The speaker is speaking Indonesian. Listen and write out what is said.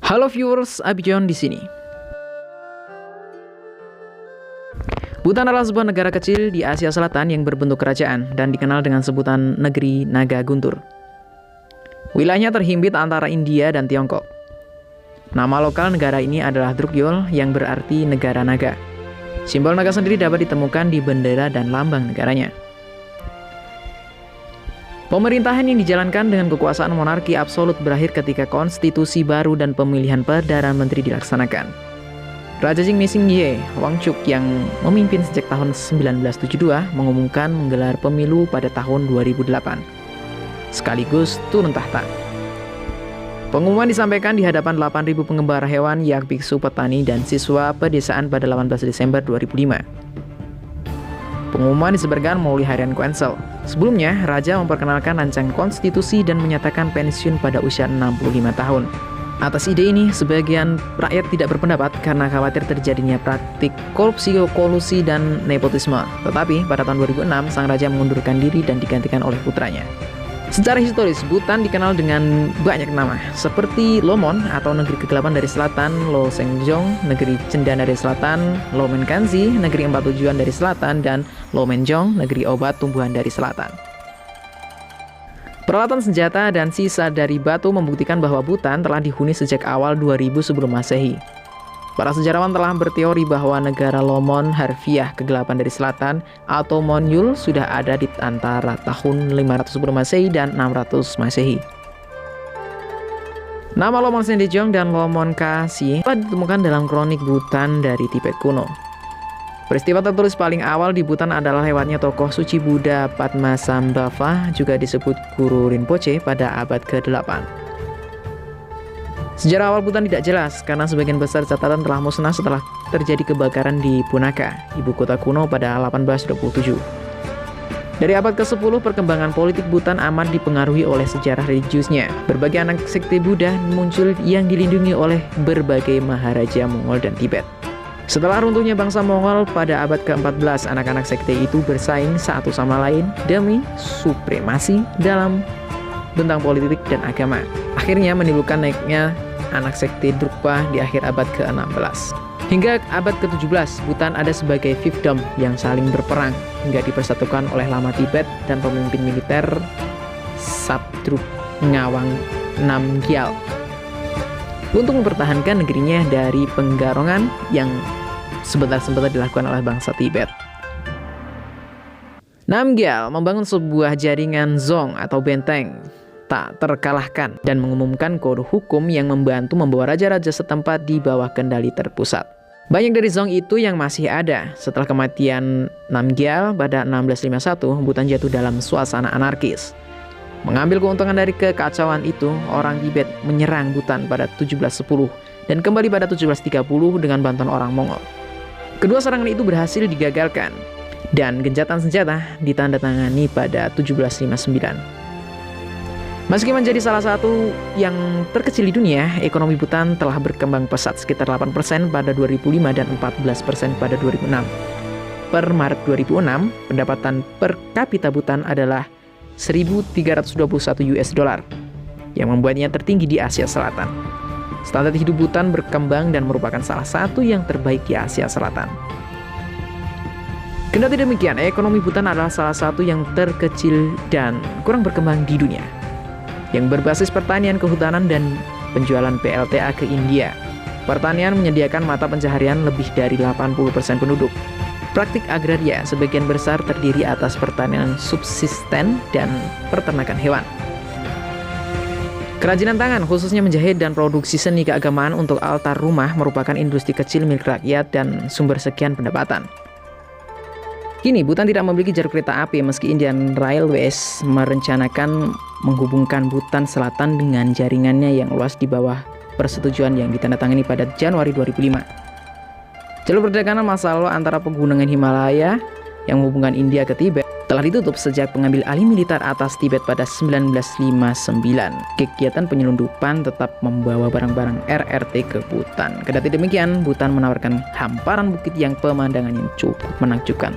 Halo viewers, Abijon di sini. Bhutan adalah sebuah negara kecil di Asia Selatan yang berbentuk kerajaan dan dikenal dengan sebutan negeri naga guntur. Wilayahnya terhimpit antara India dan Tiongkok. Nama lokal negara ini adalah Drukyul yang berarti negara naga. Simbol naga sendiri dapat ditemukan di bendera dan lambang negaranya. Pemerintahan yang dijalankan dengan kekuasaan monarki absolut berakhir ketika konstitusi baru dan pemilihan Perdana Menteri dilaksanakan. Raja Jingme Singye Wangchuck yang memimpin sejak tahun 1972 mengumumkan menggelar pemilu pada tahun 2008, sekaligus turun tahta. Pengumuman disampaikan di hadapan 8.000 pengembara hewan, yak biksu, petani, dan siswa pedesaan pada 18 Desember 2005. Pengumuman disebarkan melalui harian Queensel. Sebelumnya, Raja memperkenalkan rancangan konstitusi dan menyatakan pensiun pada usia 65 tahun. Atas ide ini, sebagian rakyat tidak berpendapat karena khawatir terjadinya praktik korupsi, kolusi, dan nepotisme. Tetapi, pada tahun 2006, sang raja mengundurkan diri dan digantikan oleh putranya. Secara historis, Bhutan dikenal dengan banyak nama, seperti Lomon atau negeri kegelapan dari selatan, Lo Sengjong, negeri cendana dari selatan, Lo Menkanzi, negeri empat tujuan dari selatan, dan Lo Menjong, negeri obat tumbuhan dari selatan. Peralatan senjata dan sisa dari batu membuktikan bahwa Bhutan telah dihuni sejak awal 2000 sebelum Masehi. Para sejarawan telah berteori bahwa negara Lomon harfiah kegelapan dari selatan atau Monyul sudah ada di antara tahun 500 sebelum Masehi dan 600 Masehi. Nama Lomon Sendejong dan Lomon Kasi telah ditemukan dalam kronik Bhutan dari Tibet kuno. Peristiwa tertulis paling awal di Bhutan adalah lewatnya tokoh suci Buddha Padmasambhava, juga disebut Guru Rinpoche, pada abad ke-8. Sejarah awal Bhutan tidak jelas karena sebagian besar catatan telah musnah setelah terjadi kebakaran di Punakha, ibu kota kuno, pada 1827. Dari abad ke-10, perkembangan politik Bhutan amat dipengaruhi oleh sejarah religiusnya. Berbagai anak sekte Buddha muncul yang dilindungi oleh berbagai maharaja Mongol dan Tibet. Setelah runtuhnya bangsa Mongol pada abad ke-14, anak-anak sekte itu bersaing satu sama lain demi supremasi dalam tentang politik dan agama. Akhirnya menimbulkan naiknya anak sekte Drukpa di akhir abad ke-16. Hingga abad ke-17, Bhutan ada sebagai fiefdom yang saling berperang hingga dipersatukan oleh Lama Tibet dan pemimpin militer Sabdruk Ngawang Namgyal untuk mempertahankan negerinya dari penggarongan yang sebentar-sebentar dilakukan oleh bangsa Tibet. Namgyal membangun sebuah jaringan zong atau benteng tak terkalahkan dan mengumumkan kode hukum yang membantu membawa raja-raja setempat di bawah kendali terpusat. Banyak dari zong itu yang masih ada. Setelah kematian Namgyal pada 1651, Bhutan jatuh dalam suasana anarkis. Mengambil keuntungan dari kekacauan itu, orang Tibet menyerang Bhutan pada 1710 dan kembali pada 1730 dengan bantuan orang Mongol. Kedua serangan itu berhasil digagalkan dan gencatan senjata ditandatangani pada 1759. Meski menjadi salah satu yang terkecil di dunia, ekonomi Bhutan telah berkembang pesat sekitar 8% pada 2005 dan 14% pada 2006. Per Maret 2006, pendapatan per kapita Bhutan adalah 1.321 US dollar, yang membuatnya tertinggi di Asia Selatan. Standar hidup Bhutan berkembang dan merupakan salah satu yang terbaik di Asia Selatan. Kendati demikian, ekonomi Bhutan adalah salah satu yang terkecil dan kurang berkembang di dunia, yang berbasis pertanian, kehutanan, dan penjualan PLTA ke India. Pertanian menyediakan mata pencaharian lebih dari 80% penduduk. Praktik agraria sebagian besar terdiri atas pertanian subsisten dan peternakan hewan. Kerajinan tangan, khususnya menjahit dan produksi seni keagamaan untuk altar rumah, merupakan industri kecil milik rakyat dan sumber sekian pendapatan. Kini, Bhutan tidak memiliki jalur kereta api meski Indian Railways merencanakan menghubungkan Bhutan Selatan dengan jaringannya yang luas di bawah persetujuan yang ditandatangani pada Januari 2005. Jalur perdagangan masa lalu antara pegunungan Himalaya yang menghubungkan India ke Tibet telah ditutup sejak pengambil alih militer atas Tibet pada 1959. Kegiatan penyelundupan tetap membawa barang-barang RRT ke Bhutan. Kendati demikian, Bhutan menawarkan hamparan bukit yang pemandangannya cukup menakjubkan.